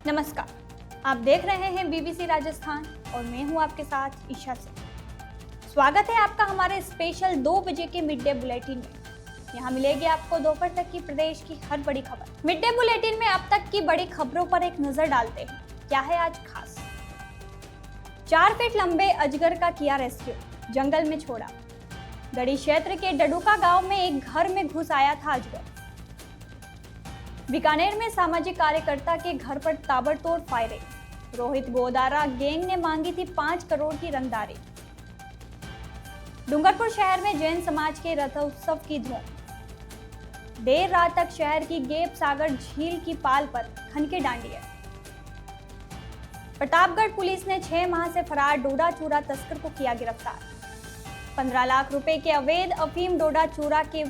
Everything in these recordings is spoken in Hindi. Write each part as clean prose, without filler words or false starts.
नमस्कार, आप देख रहे हैं बीबीसी राजस्थान और मैं हूं आपके साथ ईशा से। स्वागत है आपका हमारे स्पेशल 2 बजे के मिड डे बुलेटिन में। यहाँ मिलेगी आपको दोपहर तक की प्रदेश की हर बड़ी खबर। मिड डे बुलेटिन में अब तक की बड़ी खबरों पर एक नजर डालते हैं। क्या है आज खास? 4 फीट लंबे अजगर का किया रेस्क्यू, जंगल में छोड़ा। गढ़ी क्षेत्र के डडुका गांव में एक घर में घुस आया था अजगर। बीकानेर में सामाजिक कार्यकर्ता के घर पर ताबड़तोड़ फायरिंग। रोहित गोदारा गैंग ने मांगी थी 5 करोड़ की रंगदारी। डूंगरपुर शहर में जैन समाज के रथोत्सव की धूम। देर रात तक शहर की गेप सागर झील की पाल पर खनके डांडिया। प्रतापगढ़ पुलिस ने 6 माह से फरार डोडा चूरा तस्कर को किया गिरफ्तार। 15 लाख रुपए के अवैध अफीम डोडा चूरा के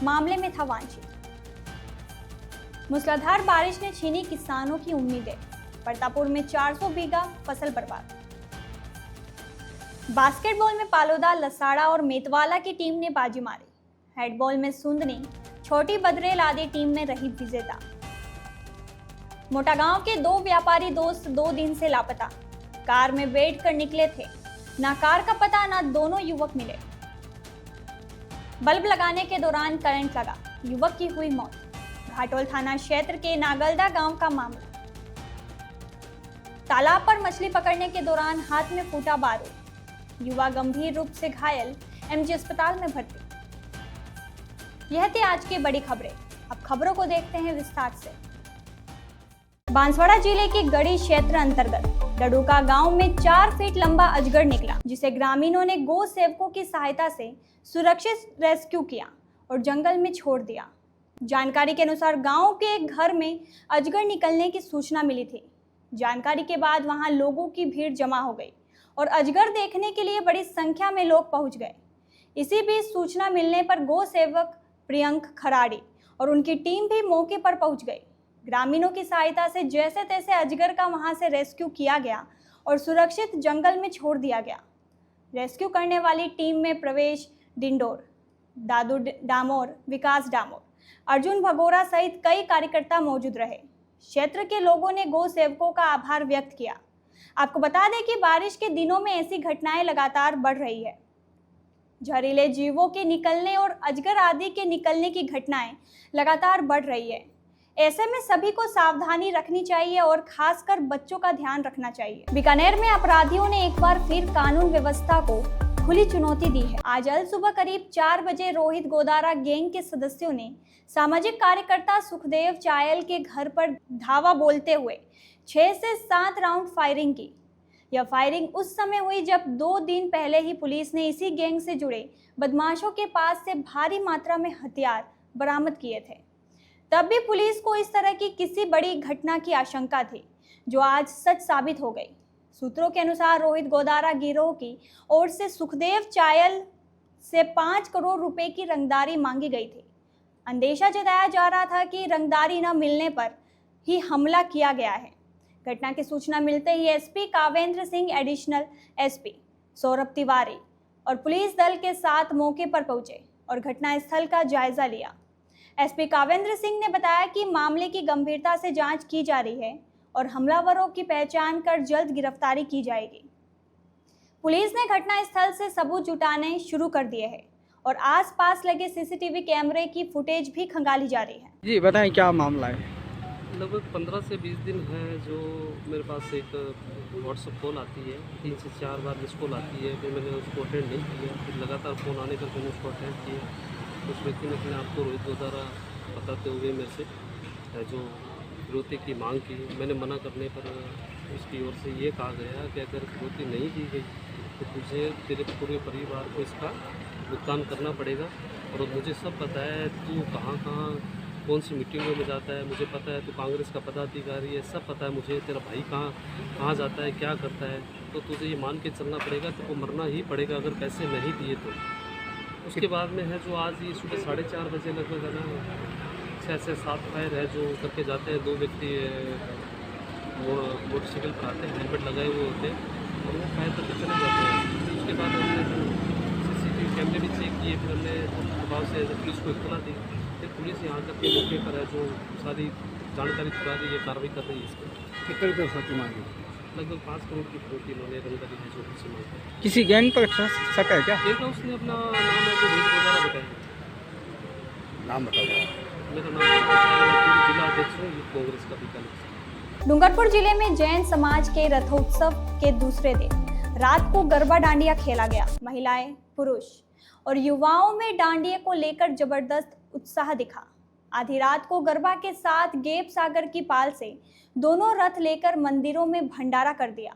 मामले में था वांछित। मूसलाधार बारिश ने छीनी किसानों की उम्मीदें। परतापुर में 400 बीघा फसल बर्बाद। बास्केटबॉल में पालोदा, लसाड़ा और मेतवाला की टीम ने बाजी मारी। हेडबॉल में सुंदनी, छोटी बदरेल आदि टीम ने रही विजेता। मोटागांव के 2 व्यापारी दोस्त 2 दिन से लापता। कार में बैठकर निकले थे, ना कार का पता ना दोनों युवक मिले। बल्ब लगाने के दौरान करंट लगा, युवक की हुई मौत। घाटोल थाना क्षेत्र के नागलदा गांव का मामला। तालाब पर मछली पकड़ने के दौरान हाथ में फूटा बारूद। युवा गंभीर रूप से घायल, एमजी अस्पताल में भर्ती। यह थी आज की बड़ी खबरें। अब खबरों को देखते हैं विस्तार से। बांसवाड़ा जिले के गढ़ी क्षेत्र अंतर्गत डडुका गांव में 4 फीट लंबा अजगर निकला, जिसे ग्रामीणों ने गौ सेवकों की सहायता से सुरक्षित रेस्क्यू किया और जंगल में छोड़ दिया। जानकारी के अनुसार गांव के एक घर में अजगर निकलने की सूचना मिली थी। जानकारी के बाद वहां लोगों की भीड़ जमा हो गई और अजगर देखने के लिए बड़ी संख्या में लोग पहुंच गए। इसी बीच सूचना मिलने पर गौ सेवक प्रियंक खराड़ी और उनकी टीम भी मौके पर पहुंच गई। ग्रामीणों की सहायता से जैसे तैसे अजगर का वहां से रेस्क्यू किया गया और सुरक्षित जंगल में छोड़ दिया गया। रेस्क्यू करने वाली टीम में प्रवेश डिंडोर, दादू डामोर, विकास डामोर, अर्जुन भगोरा सहित कई कार्यकर्ता मौजूद रहे। क्षेत्र के लोगों ने गौ सेवकों का आभार व्यक्त किया। आपको बता दें कि बारिश के दिनों में ऐसी घटनाएं लगातार बढ़ रही है। जहरीले जीवों के निकलने और अजगर आदि के निकलने की घटनाएं लगातार बढ़ रही है। ऐसे में सभी को सावधानी रखनी चाहिए और खासकर बच्चों का ध्यान रखना चाहिए। बीकानेर में अपराधियों ने एक बार फिर कानून व्यवस्था को खुली चुनौती दी है। आज अल सुबह करीब 4 बजे रोहित गोदारा गैंग के सदस्यों ने सामाजिक कार्यकर्ता सुखदेव चायल के घर पर धावा बोलते हुए 6 से 7 राउंड फायरिंग की। यह फायरिंग उस समय हुई जब 2 दिन पहले ही पुलिस ने इसी गैंग से जुड़े बदमाशों के पास से भारी मात्रा में हथियार बरामद किए थे। तब भी पुलिस को इस तरह की किसी बड़ी घटना की आशंका थी, जो आज सच साबित हो गई। सूत्रों के अनुसार रोहित गोदारा गिरोह की ओर से सुखदेव चायल से 5 करोड़ रुपए की रंगदारी मांगी गई थी। अंदेशा जताया जा रहा था कि रंगदारी न मिलने पर ही हमला किया गया है। घटना की सूचना मिलते ही SP Kavendra Singh, additional SP Saurabh Tiwari और पुलिस दल के साथ मौके पर पहुंचे और घटनास्थल का जायजा लिया। एसपी कावेंद्र सिंह ने बताया कि मामले की गंभीरता से जांच की जा रही है और हमलावरों की पहचान कर जल्द गिरफ्तारी की जाएगी। पुलिस ने घटनास्थल से सबूत जुटाने शुरू कर दिए हैं और आसपास लगे सीसीटीवी कैमरे की फुटेज भी खंगाली जा रही है। जी बताएं, क्या मामला है? लगभग 15 से 20 दिन है जो मेरे पास एक व्हाट्सएप कॉल आती है। 3 से 4 बार मिस कॉल आती है। फिर मैंने उसको अटेंड नहीं किया। फिर लगातार फ़ोन आने पर मैंने उसको अटेंड किया। उस व्यक्ति ने अपने आपको रोहित गोदारा बताते हुए मेरे से जो फिरौती की मांग की। मैंने मना करने पर उसकी ओर से ये कहा गया कि अगर फिरौती नहीं दी गई तो तुझे तेरे पूरे परिवार को इसका भुगतान करना पड़ेगा। और मुझे सब पता है तू कहाँ कहाँ कौन सी मीटिंगों में जाता है, मुझे पता है तू कांग्रेस का पदाधिकारी है, सब पता है मुझे। तेरा भाई कहाँ जाता है, क्या करता है, तो तुझे ये मान के चलना पड़ेगा। तो मरना ही पड़ेगा अगर पैसे नहीं दिए तो। उसके बाद में है जो आज ये सुबह 4:30 बजे लगभग है ना 6 से 7 फायर है जो करके जाते हैं। 2 व्यक्ति वो मोटरसाइकिल पर आते हैं, हेलमेट लगाए हुए होते हैं और वो फायर करके चले जाते हैं। उसके बाद हमने जो CCTV कैमरे भी चेक किए, फिर हमने प्रभाव से पुलिस को इत्तला दी फिर पुलिस यहाँ करके मौके पर है, जो सारी जानकारी छुपा रही है, कार्रवाई कर रही है इस पर। कितने रुपये फर्जी मांगी? लगभग 5 करोड़ की फिरौती इन्होंने रंगदारी है जो कुछ मांगा। किसी गैंग पर शक है क्या? एक उसने अपना नाम है जो रोहित वगैरह बताया। नाम बताओ। मेरा नाम जिला अध्यक्ष हूँ यूथ कांग्रेस का बीकानेर। डूंगरपुर जिले में जैन समाज के रथोत्सव के दूसरे दिन रात को गरबा डांडिया खेला गया। महिलाएं, पुरुष और युवाओं में डांडिया को लेकर जबरदस्त उत्साह दिखा। आधी रात को गरबा के साथ गेप सागर की पाल से दोनों रथ लेकर मंदिरों में भंडारा कर दिया,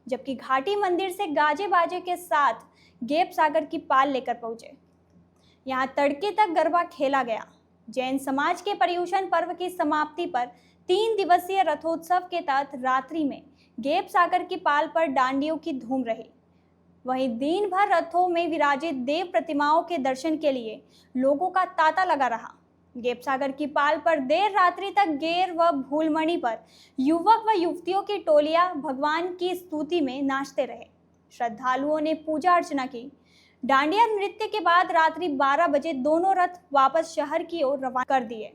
जबकि घाटी मंदिर से गाजे बाजे के साथ गेप सागर की पाल लेकर पहुंचे। यहां तड़के तक गरबा खेला गया। जैन समाज के पर्युषण पर्व की समाप्ति पर 3 दिवसीय रथोत्सव के तहत रात्रि में गेप सागर की पाल पर डांडियों की धूम रही। वहीं दिन भर रथों में विराजित देव प्रतिमाओं के दर्शन के लिए लोगों का तांता लगा रहा। गेप सागर की पाल पर देर रात्रि तक गेर व भूलमणि पर युवक व युवतियों की टोलियां भगवान की स्तुति में नाचते रहे। श्रद्धालुओं ने पूजा अर्चना की। डांडिया नृत्य के बाद रात्रि 12 बजे दोनों रथ वापस शहर की ओर रवाना कर दिए।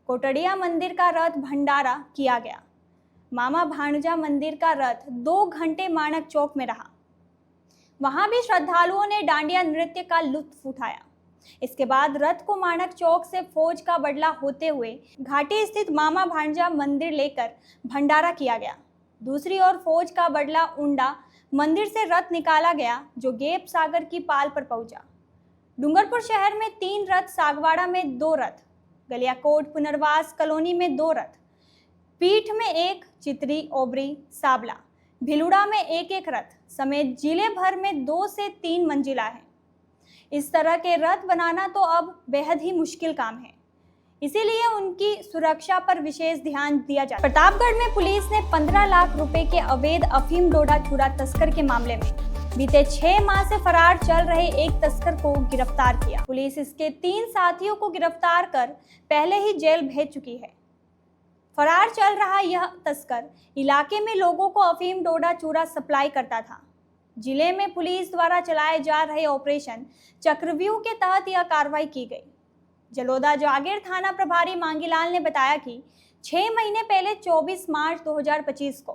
कोटड़िया मंदिर का रथ भंडारा किया गया। मामा भाणजा मंदिर का रथ 2 घंटे माणक चौक में रहा। वहां भी श्रद्धालुओं ने डांडिया नृत्य का लुत्फ उठाया। इसके बाद रथ को माणक चौक से फौज का बडला होते हुए घाटी स्थित मामा भाणजा मंदिर लेकर भंडारा किया गया। दूसरी ओर फौज का बडला उंडा मंदिर से रथ निकाला गया, जो गेप सागर की पाल पर पहुंचा। डूंगरपुर शहर में 3 रथ, सागवाड़ा में 2 रथ, गलियाकोट पुनर्वास कॉलोनी में 2 रथ, पीठ में 1, चित्री, ओबरी, साबला, भिलुड़ा में 1-1 रथ समेत जिले भर में 2 से 3 मंजिला है। इस तरह के रथ बनाना तो अब बेहद ही मुश्किल काम है, इसीलिए उनकी सुरक्षा पर विशेष ध्यान दिया जाए। प्रतापगढ़ में पुलिस ने 15 लाख रुपए के अवैध अफीम डोडा चूरा तस्कर के मामले में बीते 6 माह से फरार चल रहे एक तस्कर को गिरफ्तार किया। पुलिस इसके 3 साथियों को गिरफ्तार कर पहले ही जेल भेज चुकी है। फरार चल रहा यह तस्कर इलाके में लोगों को अफीम डोडा चूरा सप्लाई करता था। जिले में पुलिस द्वारा चलाए जा रहे ऑपरेशन चक्रव्यूह के तहत यह कार्रवाई की गई। जलोदा जागीर थाना प्रभारी मांगीलाल ने बताया कि 6 महीने पहले 24 मार्च 2025 को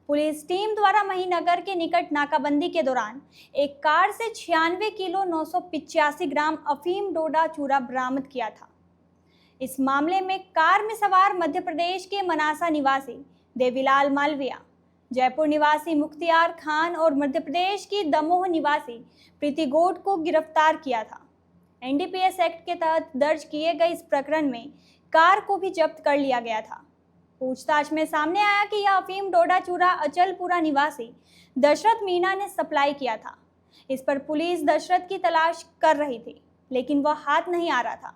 पुलिस टीम द्वारा महीनगर के निकट नाकाबंदी के दौरान एक कार से 96 किलो 985 ग्राम अफीम डोडा चूरा बरामद किया था। इस मामले में कार में सवार मध्य प्रदेश के मनासा निवासी देवीलाल मालविया, जयपुर निवासी मुख्तियार खान और मध्य प्रदेश की दमोह निवासी प्रीति गोट को गिरफ्तार किया था। एनडीपीएस एक्ट के तहत दर्ज किए गए इस प्रकरण में कार को भी जब्त कर लिया गया था। पूछताछ में सामने आया कि यह अफीम डोडा चूरा अचलपुरा निवासी दशरथ मीणा ने सप्लाई किया था। इस पर पुलिस दशरथ की तलाश कर रही थी, लेकिन वह हाथ नहीं आ रहा था।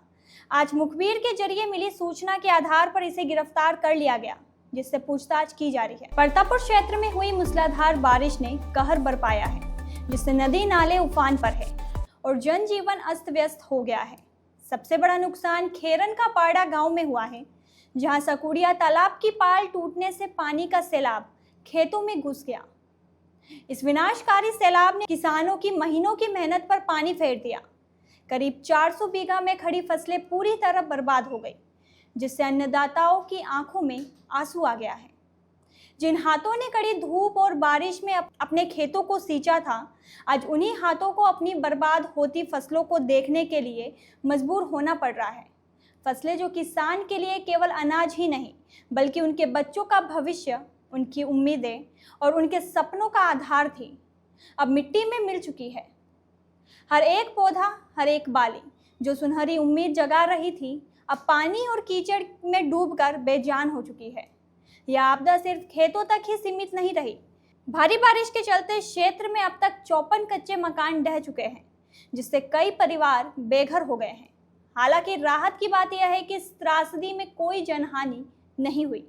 आज मुखबिर के जरिए मिली सूचना के आधार पर इसे गिरफ्तार कर लिया गया, जिससे पूछताछ की जा रही है। प्रतापपुर क्षेत्र में हुई मूसलाधार बारिश ने कहर बरपाया है, जिससे नदी नाले उफान पर है और जनजीवन अस्त व्यस्त हो गया है। सबसे बड़ा नुकसान खेरन का पाड़ा गांव में हुआ है, जहां सकुड़िया तालाब की पाल टूटने से पानी का सैलाब खेतों में घुस गया। इस विनाशकारी सैलाब ने किसानों की महीनों की मेहनत पर पानी फेर दिया। करीब 400 बीघा में खड़ी फसलें पूरी तरह बर्बाद हो गई, जिससे अन्नदाताओं की आंखों में आंसू आ गया है। जिन हाथों ने कड़ी धूप और बारिश में अपने खेतों को सींचा था, आज उन्हीं हाथों को अपनी बर्बाद होती फसलों को देखने के लिए मजबूर होना पड़ रहा है। फसलें जो किसान के लिए केवल अनाज ही नहीं, बल्कि उनके बच्चों का भविष्य, उनकी उम्मीदें और उनके सपनों का आधार थी, अब मिट्टी में मिल चुकी है। हर एक पौधा, हर एक बाली जो सुनहरी उम्मीद जगा रही थी, अब पानी और कीचड़ में डूबकर बेजान हो चुकी है। यह आपदा सिर्फ खेतों तक ही सीमित नहीं रही। भारी बारिश के चलते क्षेत्र में अब तक 54 कच्चे मकान ढह चुके हैं, जिससे कई परिवार बेघर हो गए हैं। हालांकि राहत की बात यह है कि इस त्रासदी में कोई जनहानि नहीं हुई,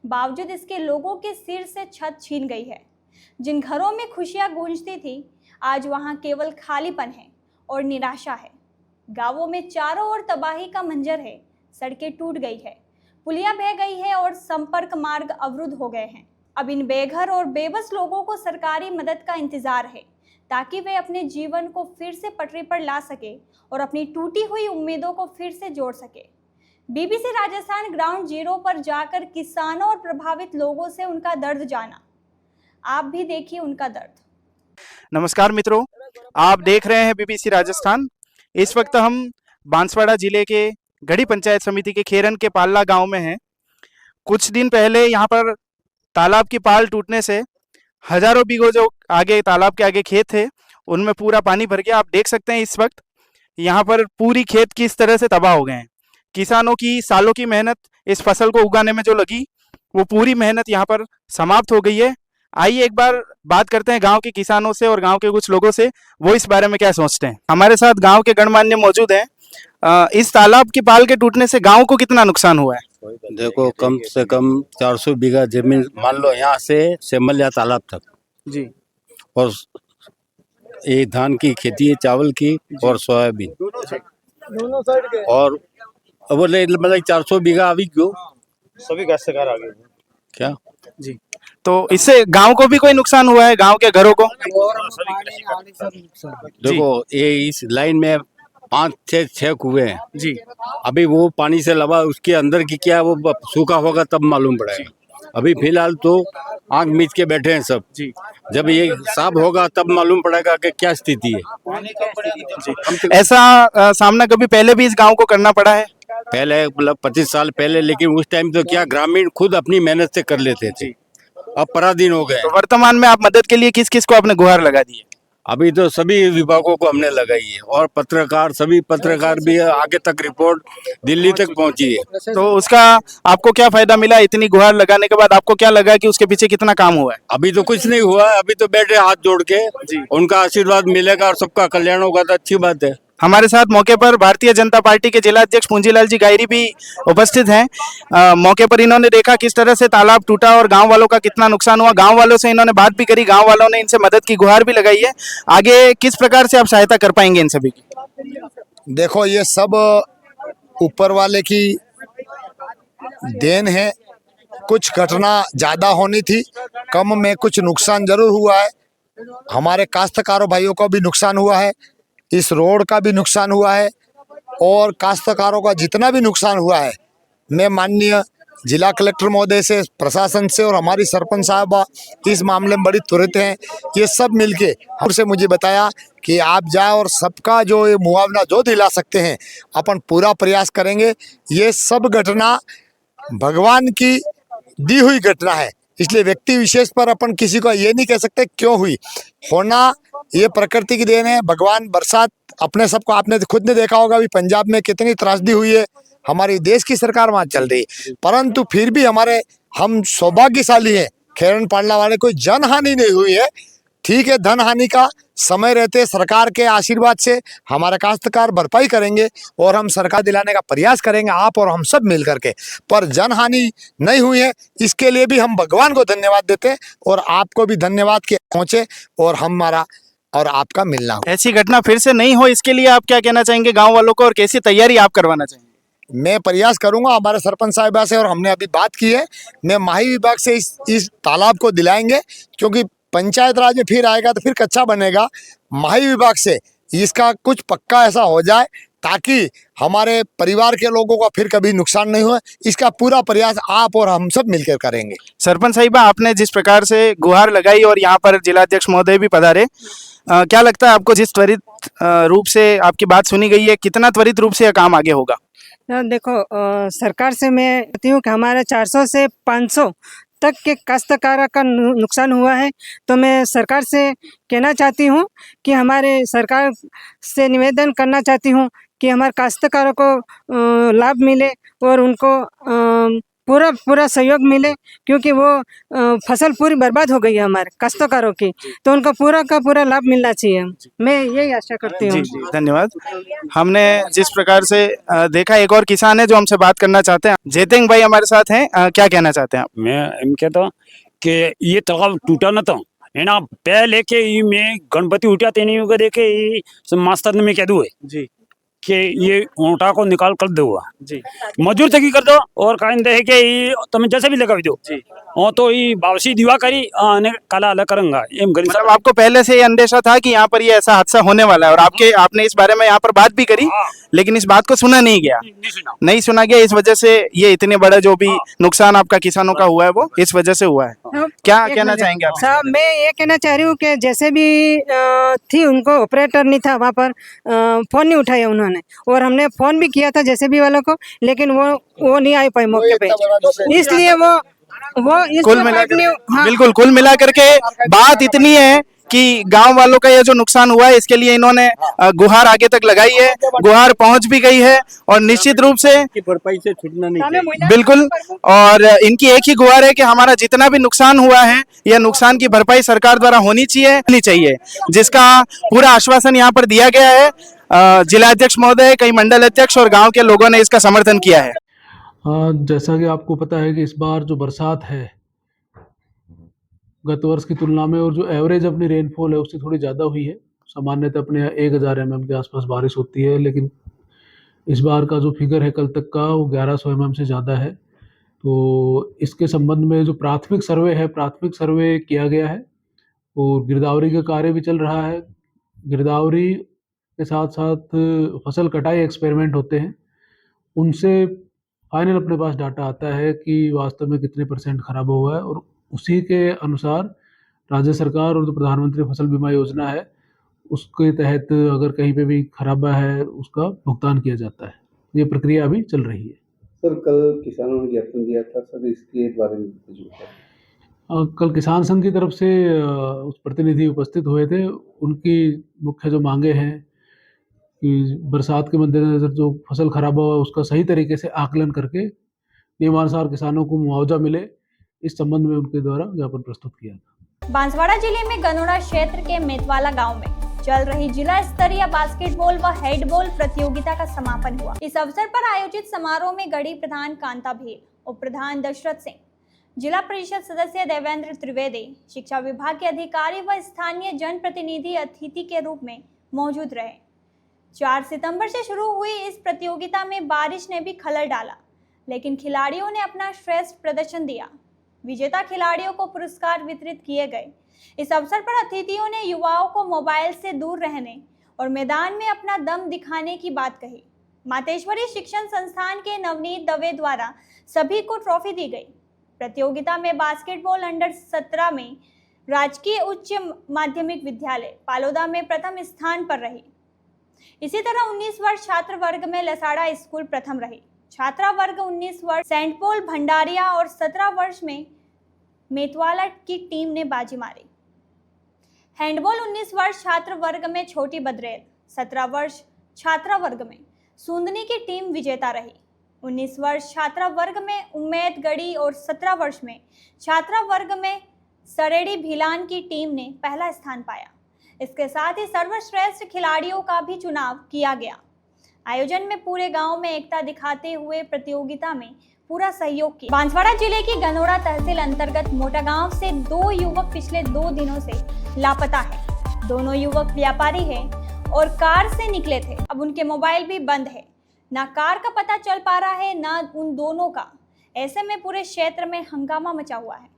बावजूद इसके लोगों के सिर से छत छीन गई है। जिन घरों में खुशियां गूंजती थी, आज वहां केवल खालीपन है और निराशा है। गांवों में चारों ओर तबाही का मंजर है। सड़कें टूट गई है, पुलिया बह गई है और संपर्क मार्ग अवरुद्ध हो गए हैं। अब इन बेघर और बेबस लोगों को सरकारी मदद का इंतजार है, ताकि वे अपने जीवन को फिर से पटरी पर ला सके और अपनी टूटी हुई उम्मीदों को फिर से जोड़ सके। बीबीसी राजस्थान ग्राउंड जीरो पर जाकर किसानों और प्रभावित लोगों से उनका दर्द जाना। आप भी देखिए उनका दर्द। नमस्कार मित्रों, आप देख रहे हैं बीबीसी राजस्थान। इस वक्त हम बांसवाड़ा जिले के गढ़ी पंचायत समिति के खेरन के पाल्ला गांव में हैं। कुछ दिन पहले यहाँ पर तालाब की पाल टूटने से हजारों बीघों जो आगे तालाब के आगे खेत थे उनमें पूरा पानी भर गया। आप देख सकते हैं इस वक्त यहाँ पर पूरी खेत किस तरह से तबाह हो गए हैं। किसानों की सालों की मेहनत इस फसल को उगाने में जो लगी वो पूरी मेहनत यहाँ पर समाप्त हो गई है। आइए एक बार बात करते हैं गांव के किसानों से और गांव के कुछ लोगों से, वो इस बारे में क्या सोचते हैं। हमारे साथ गांव के गणमान्य मौजूद हैं। इस तालाब की पाल के टूटने से गांव को कितना नुकसान हुआ है? देखो, कम से कम 400 बीघा जमीन मान लो यहाँ से सेमलिया तालाब तक जी। और ये धान की खेती है, चावल की और सोयाबीन दोनों साइड के और बोले मतलब 400 बीघा अभी क्यों सभी काश्तकार आ गए क्या जी। तो इससे गांव को भी कोई नुकसान हुआ है, गांव के घरों को? देखो, ये इस लाइन में 5-6 कुएं हैं जी अभी। वो पानी से लगा, उसके अंदर की क्या वो सूखा होगा तब मालूम पड़ेगा। अभी फिलहाल तो आंख मीच के बैठे हैं सब जी। जब ये साफ होगा तब मालूम पड़ेगा कि क्या स्थिति है। ऐसा सामना कभी पहले भी इस गांव को करना पड़ा है? पहले मतलब 25 साल पहले, लेकिन उस टाइम तो क्या ग्रामीण खुद अपनी मेहनत से कर लेते थे। अब पराधीन हो गए। तो वर्तमान में आप मदद के लिए किस किस को आपने गुहार लगा दी है? अभी तो सभी विभागों को हमने लगाई है और पत्रकार, सभी पत्रकार भी आगे तक रिपोर्ट दिल्ली तक पहुंची है। तो उसका आपको क्या फायदा मिला? इतनी गुहार लगाने के बाद आपको क्या लगा कि उसके पीछे कितना काम हुआ है? अभी तो कुछ नहीं हुआ है, अभी तो बैठे हाथ जोड़ के उनका आशीर्वाद मिलेगा और सबका कल्याण होगा तो अच्छी बात है। हमारे साथ मौके पर भारतीय जनता पार्टी के जिला अध्यक्ष पूंजीलाल जी गायरी भी उपस्थित हैं। मौके पर इन्होंने देखा किस तरह से तालाब टूटा और गांव वालों का कितना नुकसान हुआ। गांव वालों से इन्होंने बात भी करी, गांव वालों ने इनसे मदद की गुहार भी लगाई है। आगे किस प्रकार से आप सहायता कर पाएंगे इन सभी की? देखो, ये सब ऊपर वाले की देन है। कुछ घटना ज्यादा होनी थी, कम में कुछ नुकसान जरूर हुआ है। हमारे काश्तकारों भाइयों को भी नुकसान हुआ है, इस रोड का भी नुकसान हुआ है और काश्तकारों का जितना भी नुकसान हुआ है, मैं माननीय जिला कलेक्टर महोदय से, प्रशासन से और हमारी सरपंच साहबा इस मामले में बड़ी त्वरित हैं। ये सब मिलके हमसे मुझे बताया कि आप जाए और सबका जो ये मुआवजा जो दिला सकते हैं अपन पूरा प्रयास करेंगे। ये सब घटना भगवान की दी हुई घटना है, इसलिए व्यक्ति विशेष पर अपन किसी को ये नहीं कह सकते क्यों हुई। होना ये प्रकृति की देन है। भगवान बरसात अपने सबको, आपने खुद ने देखा होगा अभी पंजाब में कितनी त्रासदी हुई है, हमारी देश की सरकार वहां चल रही है, परंतु फिर भी हम सौभाग्यशाली हैं, खेरन पाल्ला वाले कोई जन हानि नहीं हुई है। ठीक है, धन हानि का समय रहते सरकार के आशीर्वाद से हमारे काश्तकार भरपाई करेंगे और हम सरकार दिलाने का प्रयास करेंगे, आप और हम सब मिल करके। पर जन हानि नहीं हुई है, इसके लिए भी हम भगवान को धन्यवाद देते हैं और आपको भी धन्यवाद के पहुंचे और हमारा और आपका मिलना हो। ऐसी घटना फिर से नहीं हो, इसके लिए आप क्या कहना चाहेंगे गाँव वालों को और कैसी तैयारी आप करवाना चाहेंगे? मैं प्रयास करूंगा हमारे सरपंच साहिबा से, और हमने अभी बात की है, मैं माही विभाग से इस तालाब को दिलाएंगे, क्योंकि पंचायत राज में फिर आएगा तो फिर कच्चा बनेगा। माही विभाग से इसका कुछ पक्का ऐसा हो जाए ताकि हमारे परिवार के लोगों का फिर कभी नुकसान नहीं हो। इसका पूरा प्रयास आप और हम सब मिलकर करेंगे। सरपंच साहिबा, आपने जिस प्रकार से गुहार लगाई और यहाँ पर जिलाध्यक्ष महोदय भी पधारे, क्या लगता है आपको जिस त्वरित रूप से आपकी बात सुनी गई है, कितना त्वरित रूप से यह काम आगे होगा? देखो, सरकार से मैं कहती हूँ कि हमारा 400 से 500 तक के काश्तकारों का नुकसान हुआ है। तो मैं सरकार से कहना चाहती हूँ कि हमारे सरकार से निवेदन करना चाहती हूँ कि हमारे काश्तकारों को लाभ मिले और उनको पूरा सहयोग मिले, क्योंकि वो फसल पूरी बर्बाद हो गई है हमारे काश्तकारों की, तो उनको पूरा का पूरा लाभ मिलना चाहिए। मैं यही आशा करती हूँ। जी, धन्यवाद। हमने जिस प्रकार से देखा, एक और किसान है जो हमसे बात करना चाहते हैं। जेतेंग भाई हमारे साथ हैं, क्या कहना चाहते हैं आप? मैं एम कहता हूँ कि ये तालाब टूटा न तो है ना, पहले के में गणपति उठा तेनी देखे मास्टर ने मैं कह दूँ जी कि ये ऊँटा को निकाल कर दो जी मजदूर तक ही कर दो और कहते हैं कि तुम जैसे भी लगा दो जी तो ये बावसी दीवा करी ने काला अलग करूंगा एम करी मतलब आपको पहले से ये अंदेशा था कि यहाँ पर ये ऐसा हादसा होने वाला है और आपने इस बारे में यहाँ पर बात भी करी, लेकिन इस बात को सुना नहीं गया, नहीं सुना गया, इस वजह से ये इतने बड़ा जो भी नुकसान आपका किसानों का हुआ है वो इस वजह से हुआ है। क्या कहना चाहेंगे आप? साहब मैं ये कहना चाह रही हूँ कि जैसे भी थी उनको ऑपरेटर नहीं था वहाँ पर, फोन नहीं उठाया उन्होंने, और हमने फोन भी किया था जैसे भी वालों को, लेकिन वो नहीं आ पाए मौके पे, इसलिए वो कुल मिलाकर बिल्कुल कुल मिलाकर के बात इतनी है कि गांव वालों का ये जो नुकसान हुआ है इसके लिए इन्होंने गुहार आगे तक लगाई है, गुहार पहुंच भी गई है और निश्चित रूप से भरपाई से छूटना नहीं चाहिए। बिल्कुल, और इनकी एक ही गुहार है कि हमारा जितना भी नुकसान हुआ है यह नुकसान की भरपाई सरकार द्वारा होनी चाहिए, जिसका पूरा आश्वासन यहाँ पर दिया गया है। जिला अध्यक्ष महोदय, कई मंडल अध्यक्ष और गाँव के लोगों ने इसका समर्थन किया है। जैसा कि आपको पता है कि इस बार जो बरसात है गत वर्ष की तुलना में, और जो एवरेज अपनी रेनफॉल है उससे थोड़ी ज़्यादा हुई है। सामान्यतः अपने 1000 mm के आसपास बारिश होती है, लेकिन इस बार का जो फिगर है कल तक का वो 1100 mm से ज़्यादा है। तो इसके संबंध में जो प्राथमिक सर्वे किया गया है और गिरदावरी का कार्य भी चल रहा है। गिरदावरी के साथ साथ फसल कटाई एक्सपेरिमेंट होते हैं, उनसे फाइनल अपने पास डाटा आता है कि वास्तव में कितने % खराब हुआ है, और उसी के अनुसार राज्य सरकार और जो प्रधानमंत्री फसल बीमा योजना है उसके तहत अगर कहीं पे भी खराबा है उसका भुगतान किया जाता है। ये प्रक्रिया अभी चल रही है। सर, कल किसानों ने ज्ञापन दिया था सर, इसके बारे में कुछ बताइए। कल किसान संघ की तरफ से उस प्रतिनिधि उपस्थित हुए थे। उनकी मुख्य जो मांगे हैं कि बरसात के मद्देनजर जो फसल खराब हुआ उसका सही तरीके से आकलन करके नियमानुसार किसानों को मुआवजा मिले, इस संबंध में उनके द्वारा ज्ञापन प्रस्तुत किया था। बांसवाड़ा जिले में गनोड़ा क्षेत्र के मेतवाला गांव में चल रही जिला स्तरीय बास्केटबॉल व हेडबॉल प्रतियोगिता का समापन हुआ। इस अवसर पर आयोजित समारोह में गढ़ी प्रधान कांता भील, उप प्रधान दशरथ सिंह, जिला परिषद सदस्य देवेंद्र त्रिवेदी, शिक्षा विभाग के अधिकारी व स्थानीय जनप्रतिनिधि अतिथि के रूप में मौजूद रहे। 4 सितंबर से शुरू हुई इस प्रतियोगिता में बारिश ने भी खलल डाला, लेकिन खिलाड़ियों ने अपना श्रेष्ठ प्रदर्शन दिया। विजेता खिलाड़ियों को पुरस्कार वितरित किए गए। इस अवसर पर अतिथियों ने युवाओं को मोबाइल से दूर रहने और मैदान में अपना दम दिखाने की बात कही। मातेश्वरी शिक्षण संस्थान के नवनीत दवे द्वारा सभी को ट्रॉफी दी गई। प्रतियोगिता में बास्केटबॉल अंडर 17 में राजकीय उच्च माध्यमिक विद्यालय पालोदा में प्रथम स्थान पर रही। इसी तरह 19 वर्ष छात्र वर्ग में लसाड़ा स्कूल प्रथम रही। छात्रा वर्ग 19 वर्ष सेंट पॉल भंडारिया और 17 वर्ष में मेतवाला की टीम ने बाजी मारी। हैंडबॉल 19 वर्ष छात्र वर्ग में छोटी बदरेल, 17 वर्ष छात्रा वर्ग में सूंदनी की टीम विजेता रही। 19 वर्ष छात्रा वर्ग में उम्मेद गढ़ी और 17 वर्ष में छात्रा वर्ग में सरेडी भिलान की टीम ने पहला स्थान पाया। इसके साथ ही सर्वश्रेष्ठ खिलाड़ियों का भी चुनाव किया गया। आयोजन में पूरे गांव में एकता दिखाते हुए प्रतियोगिता में पूरा सहयोग किया। बांसवाड़ा जिले की गनोड़ा तहसील अंतर्गत मोटा गांव से 2 युवक पिछले 2 दिनों से लापता है। दोनों युवक व्यापारी हैं और कार से निकले थे। अब उनके मोबाइल भी बंद है, ना कार का पता चल पा रहा है ना उन दोनों का। ऐसे में पूरे क्षेत्र में हंगामा मचा हुआ है।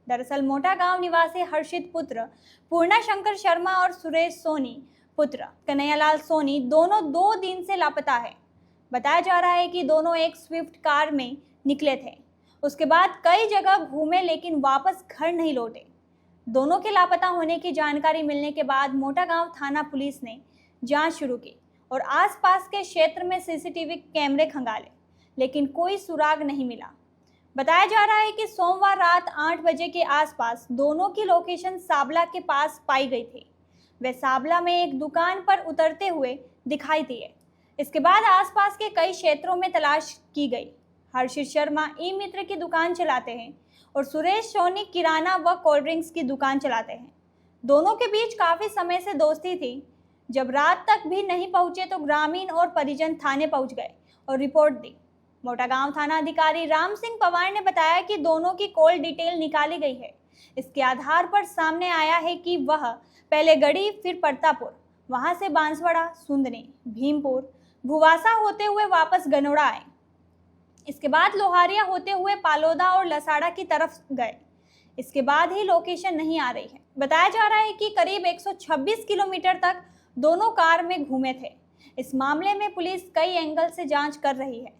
दरअसल मोटा गांव निवासी हर्षित पुत्र पूर्णा शंकर शर्मा और सुरेश सोनी पुत्र कन्हैयालाल सोनी दोनों 2 दिन से लापता है। बताया जा रहा है कि दोनों एक स्विफ्ट कार में निकले थे, उसके बाद कई जगह घूमे लेकिन वापस घर नहीं लौटे। दोनों के लापता होने की जानकारी मिलने के बाद मोटा गांव थाना पुलिस ने जांच शुरू की और आसपास के क्षेत्र में सीसीटीवी कैमरे खंगाले, लेकिन कोई सुराग नहीं मिला। बताया जा रहा है कि सोमवार रात 8 बजे के आसपास दोनों की लोकेशन साबला के पास पाई गई थी। वे साबला में एक दुकान पर उतरते हुए दिखाई दिए। इसके बाद आसपास के कई क्षेत्रों में तलाश की गई। हर्षित शर्मा ई मित्र की दुकान चलाते हैं और सुरेश सोनी किराना व कोल्ड ड्रिंक्स की दुकान चलाते हैं। दोनों के बीच काफ़ी समय से दोस्ती थी। जब रात तक भी नहीं पहुंचे तो ग्रामीण और परिजन थाने पहुंच गए और रिपोर्ट दी। मोटा गांव थाना अधिकारी राम सिंह पवार ने बताया कि दोनों की कॉल डिटेल निकाली गई है। इसके आधार पर सामने आया है कि वह पहले गढ़ी फिर परतापुर, वहां से बांसवाड़ा, सुंदनी, भीमपुर, भुवासा होते हुए वापस गनोड़ा आए। इसके बाद लोहारिया होते हुए पालोदा और लसाड़ा की तरफ गए। इसके बाद ही लोकेशन नहीं आ रही है। बताया जा रहा है कि करीब 126 किलोमीटर तक दोनों कार में घूमे थे। इस मामले में पुलिस कई एंगल से जांच कर रही है।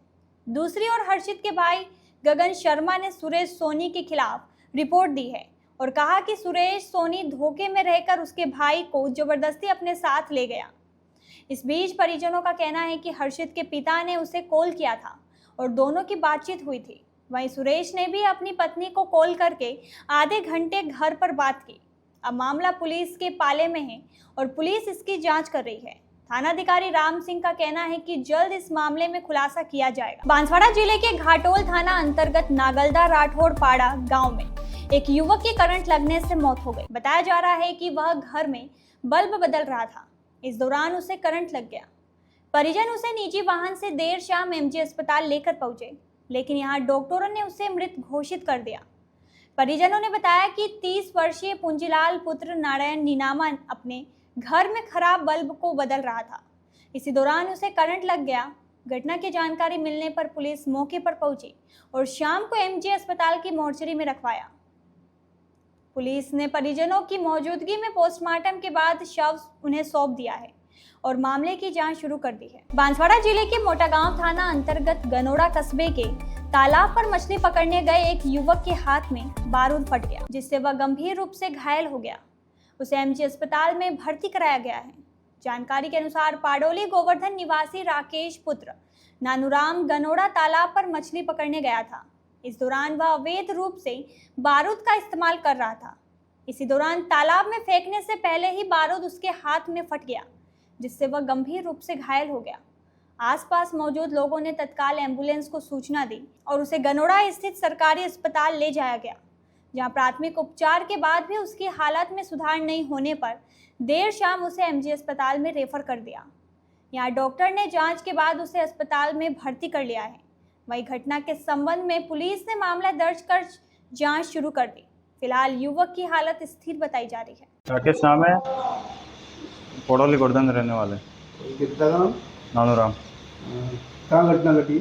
दूसरी ओर हर्षित के भाई गगन शर्मा ने सुरेश सोनी के खिलाफ रिपोर्ट दी है और कहा कि सुरेश सोनी धोखे में रहकर उसके भाई को जबरदस्ती अपने साथ ले गया। इस बीच परिजनों का कहना है कि हर्षित के पिता ने उसे कॉल किया था और दोनों की बातचीत हुई थी। वहीं सुरेश ने भी अपनी पत्नी को कॉल करके आधे घंटे घर पर बात की। अब मामला पुलिस के पाले में है और पुलिस इसकी जांच कर रही है। थानाधिकारी राम सिंह का कहना है कि जल्द इस मामले में खुलासा किया जाएगा। बांसवाड़ा जिले के घाटोल थाना अंतर्गत नागलदा राठौड़ पाड़ा गांव में एक युवक की करंट लगने से मौत हो गई। बताया जा रहा है कि वह घर में बल्ब बदल रहा था, इस दौरान उसे करंट लग गया। परिजन उसे निजी वाहन से देर शाम एमजी अस्पताल लेकर पहुंचे, लेकिन यहां डॉक्टरों ने उसे मृत घोषित कर दिया। परिजनों ने बताया कि 30 वर्षीय पुंजीलाल पुत्र नारायण नीनामा अपने घर में खराब बल्ब को बदल रहा था। इसी दौरान उसे करंट लग गया। घटना की जानकारी मिलने पर पुलिस मौके पर पहुंची और शाम को एमजी अस्पताल की मोर्चरी में रखवाया। पुलिस ने परिजनों की मौजूदगी में पोस्टमार्टम के बाद शव उन्हें सौंप दिया है और मामले की जांच शुरू कर दी है। बांसवाड़ा जिले के मोटागांव थाना अंतर्गत गनोड़ा कस्बे के तालाब पर मछली पकड़ने गए एक युवक के हाथ में बारूद फट गया, जिससे वह गंभीर रूप से घायल हो गया। उसे एमजी अस्पताल में भर्ती कराया गया है। जानकारी के अनुसार पाडोली गोवर्धन निवासी राकेश पुत्र नानूराम गनोड़ा तालाब पर मछली पकड़ने गया था। इस दौरान वह अवैध रूप से बारूद का इस्तेमाल कर रहा था। इसी दौरान तालाब में फेंकने से पहले ही बारूद उसके हाथ में फट गया, जिससे वह गंभीर रूप से घायल हो गया। आसपास मौजूद लोगों ने तत्काल एम्बुलेंस को सूचना दी और उसे गनोड़ा स्थित सरकारी अस्पताल ले जाया गया, जहां प्राथमिक उपचार के बाद भी उसकी हालत में सुधार नहीं होने पर देर शाम उसे एमजी अस्पताल में रेफर कर दिया। यहां डॉक्टर ने जांच के बाद उसे अस्पताल में भर्ती कर लिया है। वहीं घटना के संबंध में पुलिस ने मामला दर्ज कर जांच शुरू कर दी। फिलहाल युवक की हालत स्थिर बताई जा रही है। राकेश नाम है, पोडोली गोवर्धन रहने वाले। कितना नाम? नानूराम। कहाँ घटना घटी?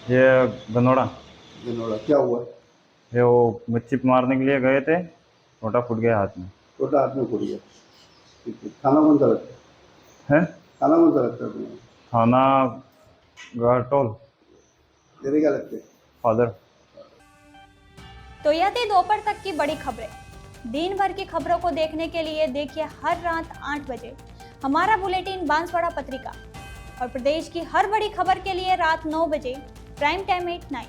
ये गनोड़ा। गनोड़ा क्या हुआ? ये वो मच्छी मारने के लिए गए थे, छोटा फूट गया हाथ में। छोटा हाथ में फूट गया। ठीक है। थाना कौन सा लगता है? थाना कौन सा लगता है तुम्हें? थाना घाटोल। तेरे क्या लगते हैं? फादर। तो यह थी दोपहर तक की बड़ी खबरें। दिन भर की खबरों को देखने के लिए देखिए हर रात 8 बजे हमारा बुलेटिन बांसवाड़ा पत्रिका, और प्रदेश की हर बड़ी खबर के लिए रात 9 बजे प्राइम टाइम 8/9।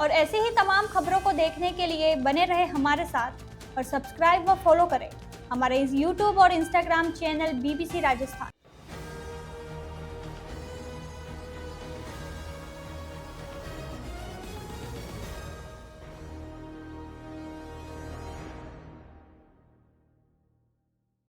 और ऐसे ही तमाम खबरों को देखने के लिए बने रहे हमारे साथ और सब्सक्राइब व फॉलो करें हमारे इस यूट्यूब और इंस्टाग्राम चैनल BBC राजस्थान।